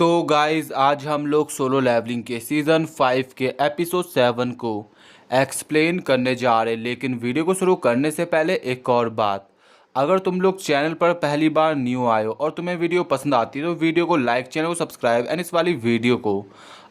तो गाइस आज हम लोग सोलो लेवलिंग के सीज़न 5 के एपिसोड 7 को एक्सप्लेन करने जा रहे हैं। लेकिन वीडियो को शुरू करने से पहले एक और बात, अगर तुम लोग चैनल पर पहली बार न्यू आए हो और तुम्हें वीडियो पसंद आती है तो वीडियो को लाइक, चैनल को सब्सक्राइब एंड इस वाली वीडियो को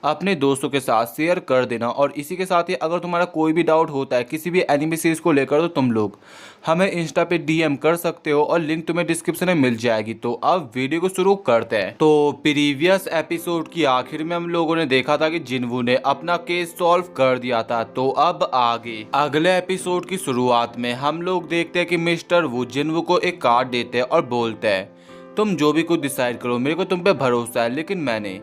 अपने दोस्तों के साथ शेयर कर देना। और इसी के साथ ही अगर तुम्हारा कोई भी डाउट होता है किसी भी एनिमे सीरीज़ को लेकर तो तुम लोग हमें इंस्टा पे डीएम कर सकते हो और लिंक तुम्हें डिस्क्रिप्शन में मिल जाएगी। तो अब वीडियो को शुरू करते हैं। तो प्रीवियस एपिसोड की आखिर में हम लोगों ने देखा था कि जिन्वू ने अपना केस सॉल्व कर दिया था। तो अब आगे अगले एपिसोड की शुरुआत में हम लोग देखते हैं कि मिस्टर वू जिन्वू को एक कार्ड देते हैं और बोलते हैं तुम जो भी कुछ डिसाइड करो, मेरे को तुम पे भरोसा है, लेकिन मैंने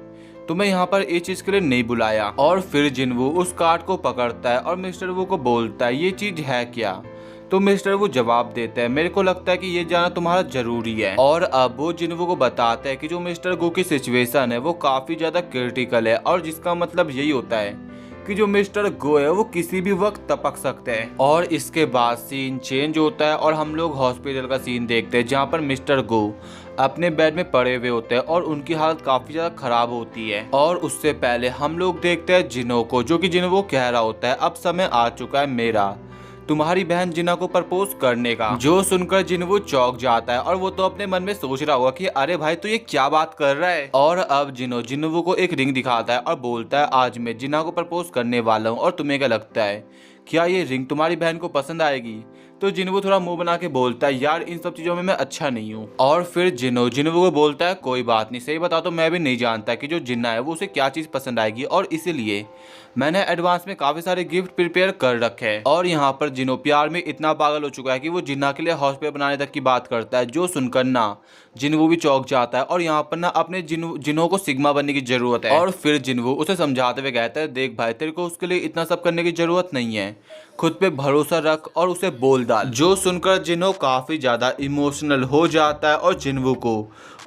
तुम्हें यहाँ पर इस चीज के लिए नहीं बुलाया। और फिर जिन्वू उस कार्ड को पकड़ता है और मिस्टर वू को बोलता है ये चीज है क्या। तो मिस्टर वो जवाब देता है मेरे को लगता है कि ये जाना तुम्हारा जरूरी है। और अब वो जिन्वू को बताता है कि जो मिस्टर गो की सिचुएशन है वो काफी ज्यादा क्रिटिकल है, और जिसका मतलब यही होता है कि जो मिस्टर गो है वो किसी भी वक्त टपक सकते हैं। और इसके बाद सीन चेंज होता है और हम लोग हॉस्पिटल का सीन देखते हैं जहाँ पर मिस्टर गो अपने बेड में पड़े हुए होते हैं और उनकी हालत काफी ज्यादा खराब होती है। और उससे पहले हम लोग देखते हैं जिनो को, जो कि जिनो वो कह रहा होता है अब समय आ चुका है मेरा तुम्हारी बहन जिना को प्रपोज करने का। जो सुनकर जिन्वू चौंक जाता है और वो तो अपने मन में सोच रहा होगा कि अरे भाई तू ये क्या बात कर रहा है। और अब जिन्वू को एक रिंग दिखाता है और बोलता है आज मैं जिना को प्रपोज करने वाला हूँ और तुम्हें क्या लगता है क्या ये रिंग तुम्हारी बहन को पसंद आएगी। तो जिन्वू थोड़ा मुंह बना के बोलता है यार इन सब चीजों में मैं अच्छा नहीं हूँ। और फिर जिन्वू को बोलता है कोई बात नहीं, सही बता तो मैं भी नहीं जानता कि जो जिन्ना है वो उसे क्या चीज पसंद आएगी, और इसीलिए मैंने एडवांस में काफी सारे गिफ्ट प्रिपेयर कर रखे हैं। और यहाँ पर जिनो प्यार में इतना पागल हो चुका है कि वो जिन्ना के लिए हॉस्पिटल बनाने तक की बात करता है, जो सुनकर ना जिन्वू भी चौंक जाता है और यहाँ पर ना अपने जिनो को सिग्मा बनने की जरूरत है। और फिर जिन्वू उसे समझाते हुए कहता है देख भाई तेरे को उसके लिए इतना सब करने की जरूरत नहीं है, खुद पे भरोसा रख और उसे बोल डाल। जो सुनकर जिनो काफी ज्यादा इमोशनल हो जाता है और जिन्वू को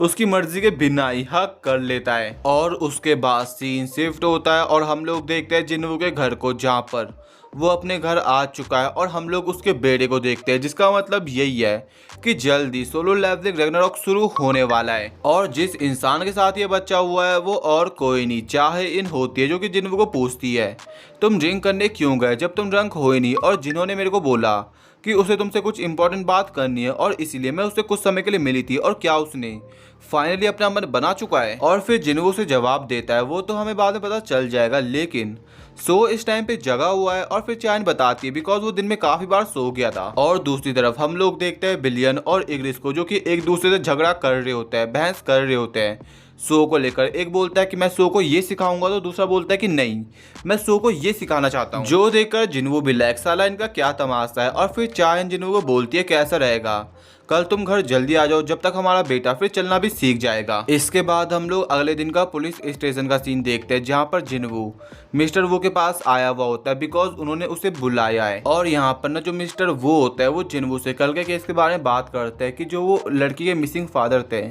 उसकी मर्जी के बिना ही हक कर लेता है। और उसके बाद सीन शिफ्ट होता है और हम लोग देखते हैं जिन्वू के घर को, जहाँ पर वो अपने घर आ चुका है और हम लोग उसके बेटे को देखते हैं, जिसका मतलब यही है कि जल्दी सोलो लेवलिंग रैग्नारॉक शुरू होने वाला है। और जिस इंसान के साथ ये बच्चा हुआ है वो और कोई नहीं चाहे इन होती है, जो कि जिन्वू को पूछती है तुम ड्रिंक करने क्यों गए जब तुम ड्रंक हो ही नहीं। और जिन्होंने मेरे को बोला कि उसे तुमसे कुछ इंपॉर्टेंट बात करनी है और इसीलिए मैं उससे कुछ समय के लिए मिली थी, और क्या उसने फाइनली अपना मन बना चुका है। और फिर जिन्वू से जवाब देता है वो तो हमें बाद में पता चल जाएगा, लेकिन सो इस टाइम पे जगा हुआ है। और फिर चैन बताती है बिकॉज वो दिन में काफी बार सो गया था। और दूसरी तरफ हम लोग देखते हैं बिलियन और इग्रिस को, जो कि एक दूसरे से झगड़ा कर रहे होते हैं, बहस कर रहे होते हैं सो को लेकर। एक बोलता है कि मैं सो को ये सिखाऊंगा तो दूसरा बोलता है कि नहीं मैं सो को ये सिखाना चाहता हूँ। जो देखकर जिन्वू भी लैग साला इनका क्या तमाशा है। और फिर चायन जिन्वू को बोलती है कैसा रहेगा कल तुम घर जल्दी आ जाओ जब तक हमारा बेटा फिर चलना भी सीख जाएगा। इसके बाद हम लोग अगले दिन का पुलिस स्टेशन का सीन देखते हैं, जहाँ पर जिन्वू मिस्टर वो के पास आया हुआ होता है बिकॉज उन्होंने उसे बुलाया है। और यहाँ पर ना जो मिस्टर वो होता है वो जिन्वू से कल के केस के बारे में बात करता है कि जो वो लड़की के मिसिंग फादर थे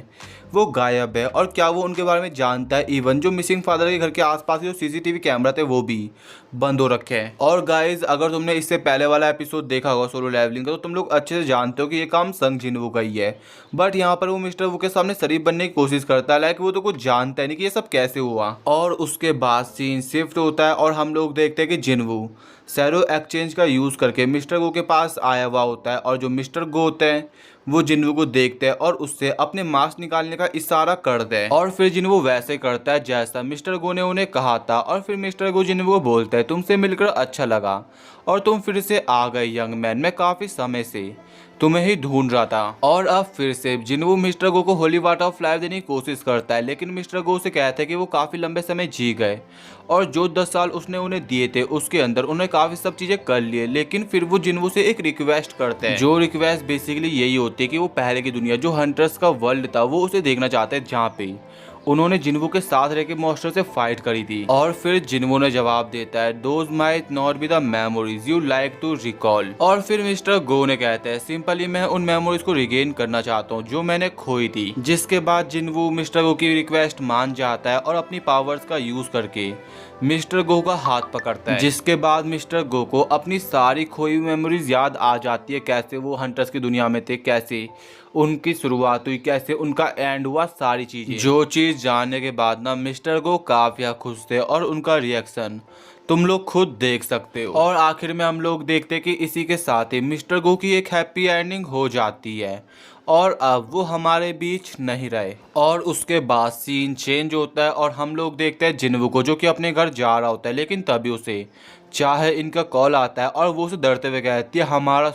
वो गायब है और क्या वो उनके बारे में जानता है। इवन जो मिसिंग फादर के घर के आसपास जो सीसीटीवी कैमरा थे वो भी बंद हो रखे हैं। और गाइज अगर तुमने इससे पहले वाला एपिसोड देखा होगा सोलो लेवलिंग का तो तुम लोग अच्छे से जानते हो कि ये काम संग जिन्वू का ही है। बट यहाँ पर वो मिस्टर वू के सामने शरीफ बनने की कोशिश करता है, लाइक वो तो कुछ जानता है नहीं कि ये सब कैसे हुआ। और उसके बाद सीन शिफ्ट होता है और हम लोग देखते हैं कि जिन्वू सैरो एक्सचेंज का यूज़ करके मिस्टर गो के पास आया हुआ होता है। और जो मिस्टर गो होते हैं वो जिन्वू को देखते हैं और उससे अपने मास्क निकालने का इशारा करते हैं। और फिर जिन्वू वैसे करता है जैसा मिस्टर गो ने उन्हें कहा था। और फिर मिस्टर गो जिन्वू को बोलता है तुमसे मिलकर अच्छा लगा और तुम फिर से आ गए यंग मैन, मैं काफ़ी समय से तुम्हें ही ढूंढ रहा था। और अब फिर से जिन्वू मिस्टर गो को होली वाटर ऑफ लाइफ देने की कोशिश करता है, लेकिन मिस्टर गो से कहते हैं कि वो काफ़ी लंबे समय जी गए और जो 10 साल उसने उन्हें दिए थे उसके अंदर उन्हें काफ़ी सब चीज़ें कर लिए। लेकिन फिर वो जिन्वू से एक रिक्वेस्ट करते हैं, जो रिक्वेस्ट बेसिकली यही होती है कि वो पहले की दुनिया जो हंटर्स का वर्ल्ड था वो उसे देखना चाहते हैं, जहाँ पे उन्होंने जिन्वू के साथ रह के मॉन्स्टर से फाइट करी थी। और फिर जिन्वू ने जवाब देता है those might not be the memories you like to recall. और फिर मिस्टर गो ने कहते हैं सिंपली मैं उन मेमोरीज को रिगेन करना चाहता हूँ जो मैंने खोई थी। जिसके बाद जिन्वू मिस्टर गो की रिक्वेस्ट मान जाता है और अपनी पावर्स का यूज करके मिस्टर गो का हाथ पकड़ता है, जिसके बाद मिस्टर गो को अपनी सारी खोई हुई मेमोरीज याद आ जाती है, कैसे वो हंटर्स की दुनिया में थे कैसे उनकी शुरुआत हुई कैसे, उनका एंड हुआ, सारी चीजें। जो चीज जानने के बाद ना मिस्टर गो काफी खुश थे और उनका रिएक्शन तुम लोग खुद देख सकते हो। और आखिर में हम लोग देखते हैं कि इसी के साथ ही मिस्टर गो की एक हैप्पी एंडिंग हो जाती है और अब वो हमारे बीच नहीं रहे। और उसके बाद सीन चेंज होता है और हम लोग देखते हैं जिन्वू को, जो कि अपने घर जा रहा होता है, लेकिन तभी उसे चाहे इनका कॉल आता है और वो उसे डरते हुए कहती है हमारा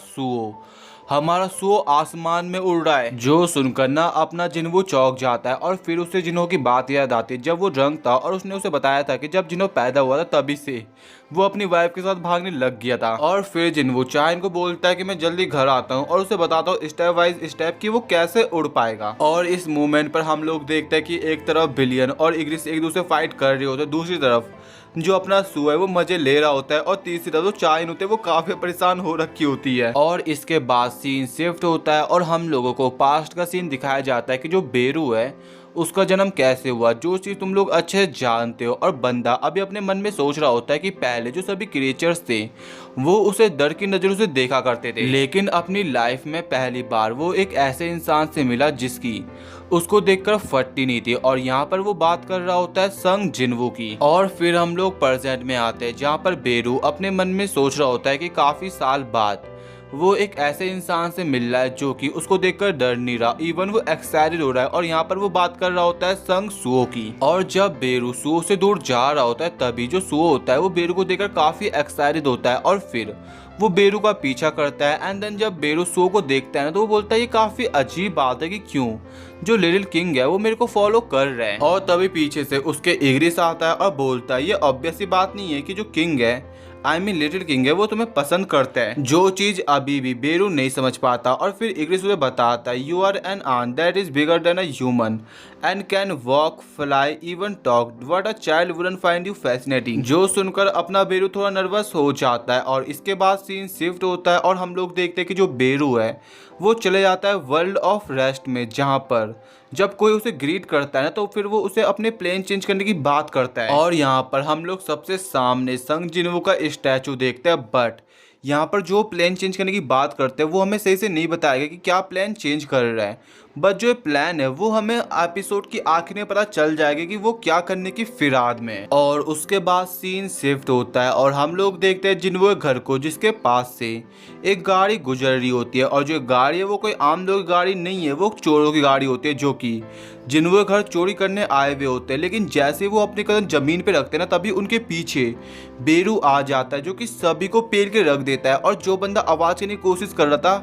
सुओ आसमान में उड़ रहा है। जो सुनकर ना अपना जिन्वू चौंक जाता है और फिर उसे जिन्हो की बात याद आती है जब वो रंग था और उसने उसे बताया था कि जब जिन्हो पैदा हुआ था तभी से वो अपनी वाइफ के साथ भागने लग गया था। और फिर जिन्वू चाहे को बोलता है कि मैं जल्दी घर आता हूँ और उसे बताता हूँ स्टेप वाइज स्टेप कि वो कैसे उड़ पाएगा। और इस मूवमेंट पर हम लोग देखते हैं कि एक तरफ बिलियन और इग्रिस एक दूसरे फाइट कर रहे होते हैं, दूसरी तरफ जो अपना सू है वो मजे ले रहा होता है और तीसरी तरफ जो चाइन होते हैं वो काफी परेशान हो रखी होती है। और इसके बाद सीन शिफ्ट होता है और हम लोगों को पास्ट का सीन दिखाया जाता है कि जो बेरू है उसका जन्म कैसे हुआ, जो चीज तुम लोग अच्छे जानते हो। और बंदा अभी अपने मन में सोच रहा होता है कि पहले जो सभी क्रिएचर्स थे वो उसे डर की नजरों से देखा करते थे, लेकिन अपनी लाइफ में पहली बार वो एक ऐसे इंसान से मिला जिसकी उसको देखकर फटती नहीं थी। और यहाँ पर वो बात कर रहा होता है संग जिन्वू की। और फिर हम लोग प्रेजेंट में आते हैं जहाँ पर बेरू अपने मन में सोच रहा होता है कि काफी साल बाद वो एक ऐसे इंसान से मिल रहा है जो कि उसको देखकर डर नहीं रहा, इवन वो एक्साइटेड हो रहा है। और यहाँ पर वो बात कर रहा होता है संग सुओ की। और जब बेरू सुओ से दूर जा रहा होता है तभी जो सुओ होता है वो बेरू को देखकर काफी एक्साइटेड होता है और फिर वो बेरू का पीछा करता है। एंड देन जब बेरू सुओ को देखता है ना तो वो बोलता है ये काफी अजीब बात है कि क्यों जो लिटिल किंग है वो मेरे को फॉलो कर रहा है। और तभी पीछे से उसके इग्रिस आता है और बोलता है ये ऑब्वियस सी बात नहीं है कि जो किंग है लिटिल किंग है वो तुम्हें पसंद करता है, जो चीज अभी भी बेरू नहीं समझ पाता। और फिर इग्रिस उसे बताता है you are an ant that is bigger than a human and can walk fly even talk what a child wouldn't find you fascinating. जो सुनकर अपना बेरू थोड़ा नर्वस हो जाता है। और इसके बाद सीन शिफ्ट होता है और हम लोग देखते हैं कि जो बेरू है वो चले जाता है वर्ल्ड ऑफ रेस्ट में, जहाँ पर जब कोई उसे ग्रीट करता है ना तो फिर वो उसे अपने प्लेन चेंज करने की बात करता है। और यहाँ पर हम लोग सबसे सामने संग जिन्वू का स्टैचू देखते हैं, बट यहाँ पर जो प्लान चेंज करने की बात करते हैं वो हमें सही से नहीं बताया गया कि क्या प्लान चेंज कर रहा है। बट जो प्लान है वो हमें एपिसोड की आखिर में पता चल जाएगा कि वो क्या करने की फिराद में। और उसके बाद सीन शिफ्ट होता है और हम लोग देखते हैं जिन्वू के घर को, जिसके पास से एक गाड़ी गुजर रही होती है। और जो गाड़ी है वो कोई आम लोगों की गाड़ी नहीं है, वो चोरों की गाड़ी होती है जो कि जिन्वू के घर चोरी करने आए हुए होते हैं। लेकिन जैसे वो अपने कदम जमीन पे रखते हैं ना तभी उनके पीछे बेरू आ जाता है जो कि सभी को पेल के रख देता है। और जो बंदा आवाज करने की कोशिश कर रहा था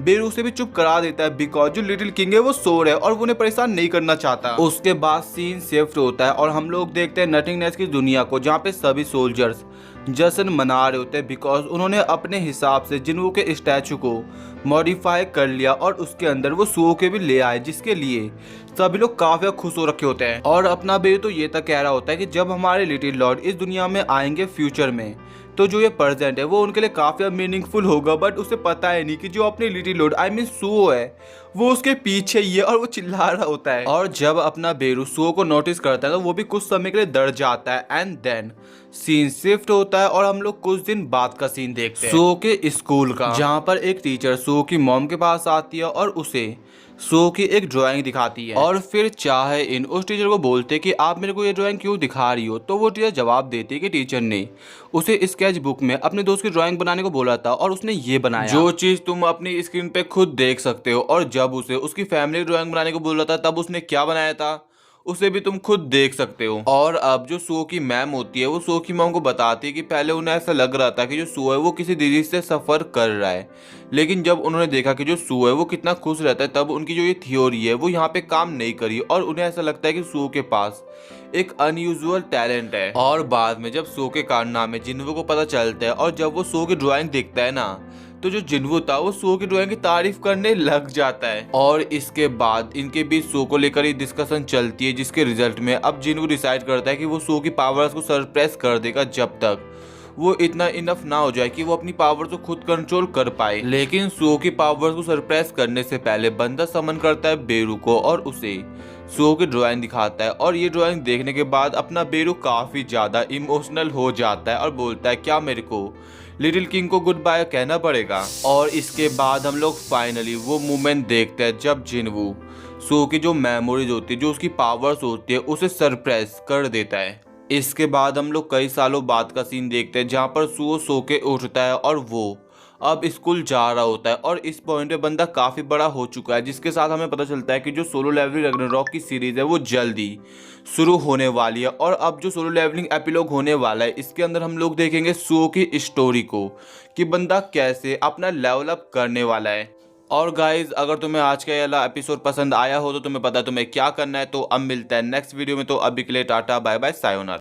बेरू से भी चुप करा देता है, बिकॉज जो लिटिल किंग है वो सो रहा है और वो उन्हें परेशान नहीं करना चाहता। उसके बाद सीन शिफ्ट होता है और हम लोग देखते हैं नथिंगनेस की दुनिया को, जहाँ पे सभी सोल्जर्स जश्न मना रहे होते हैं बिकॉज उन्होंने अपने हिसाब से जिन्वू के स्टैचू को मॉडिफाई कर लिया और उसके अंदर वो सुओ के भी ले आए, जिसके लिए सभी लोग काफी खुश हो रखे होते हैं। और अपना बेरू तो ये तक कह रहा होता है कि जब हमारे लिटिल लॉर्ड इस दुनिया में आएंगे फ्यूचर में तो जो ये प्रेजेंट है वो उनके लिए काफी मीनिंगफुल होगा। बट उसे पता है नहीं कि जो अपने लिटिल लॉर्ड सुओ है वो उसके पीछे ही है और वो चिल्ला रहा होता है। और जब अपना बेरू सुओ को नोटिस करता है तो वो भी कुछ समय के लिए डर जाता है। एंड देन सीन शिफ्ट होता है और हम लोग कुछ दिन बाद का सीन देखते हैं सुओ के स्कूल का, जहाँ पर एक टीचर सुओ की मॉम के पास आती है और उसे सुओ की एक ड्राइंग दिखाती है। और फिर चाहे इन उस टीचर को बोलते कि आप मेरे को ये ड्राइंग क्यों दिखा रही हो, तो वो टीचर जवाब देती कि टीचर ने उसे स्केच बुक में अपने दोस्त की ड्राइंग बनाने को बोला था और उसने ये बनाया, जो चीज तुम अपनी स्क्रीन पे खुद देख सकते हो। और जब उसे उसकी फैमिली ड्राइंग बनाने को बोला था तब उसने क्या बनाया था उसे भी तुम खुद देख सकते हो। और अब जो सुओ की मैम होती है वो सुओ की मॉम को बताती है कि पहले उन्हें ऐसा लग रहा था कि जो सुओ है वो किसी डिजीज से सफर कर रहा है, लेकिन जब उन्होंने देखा कि जो सुओ है वो कितना खुश रहता है तब उनकी जो ये थ्योरी है वो यहाँ पे काम नहीं करी और उन्हें ऐसा लगता है कि सुओ के पास एक अनयूजुअल टैलेंट है। और बाद में जब सुओ के कारनामे जिन्वू को पता चलता है और जब वो सुओ की ड्राइंग देखता है ना तो जो जिन्वू था वो सुओ की ड्राइंग की तारीफ करने लग जाता है। और इसके बाद इनके बीच सुओ को लेकर ही डिस्कशन चलती है, जिसके रिजल्ट में अब जिन्वू डिसाइड करता है कि वो सुओ की पावर्स को सरप्रेस कर देगा जब तक वो इतना इनफ ना हो जाए कि वो अपनी पावर्स को खुद कंट्रोल कर पाए। लेकिन सुओ की पावर्स को सरप्रेस करने से पहले बंदा समन करता है बेरू को और उसे सुओ की ड्राइंग दिखाता है। और ये ड्राइंग देखने के बाद अपना बेरू काफी ज्यादा इमोशनल हो जाता है और बोलता है क्या मेरे को लिटिल किंग को गुड बाय कहना पड़ेगा। और इसके बाद हम लोग फाइनली वो मोमेंट देखते हैं जब जिनवू सो की जो मेमोरीज होती है, जो उसकी पावर्स होती है, उसे सरप्राइज कर देता है। इसके बाद हम लोग कई सालों बाद का सीन देखते हैं जहाँ पर सुओ सो के उठता है और वो अब स्कूल जा रहा होता है और इस पॉइंट पे बंदा काफ़ी बड़ा हो चुका है, जिसके साथ हमें पता चलता है कि जो सोलो लेवलिंग रैग्नारॉक की सीरीज़ है वो जल्दी शुरू होने वाली है। और अब जो सोलो लेवलिंग एपिलॉग होने वाला है, इसके अंदर हम लोग देखेंगे सुओ की स्टोरी को कि बंदा कैसे अपना लेवल अप करने वाला है। और गाइज, अगर तुम्हें आज का ये वाला एपिसोड पसंद आया हो तो तुम्हें पता है तुम्हें क्या करना है। तो अब मिलता है नेक्स्ट वीडियो में। तो अभी के लिए टाटा बाय बाय सायोनारा।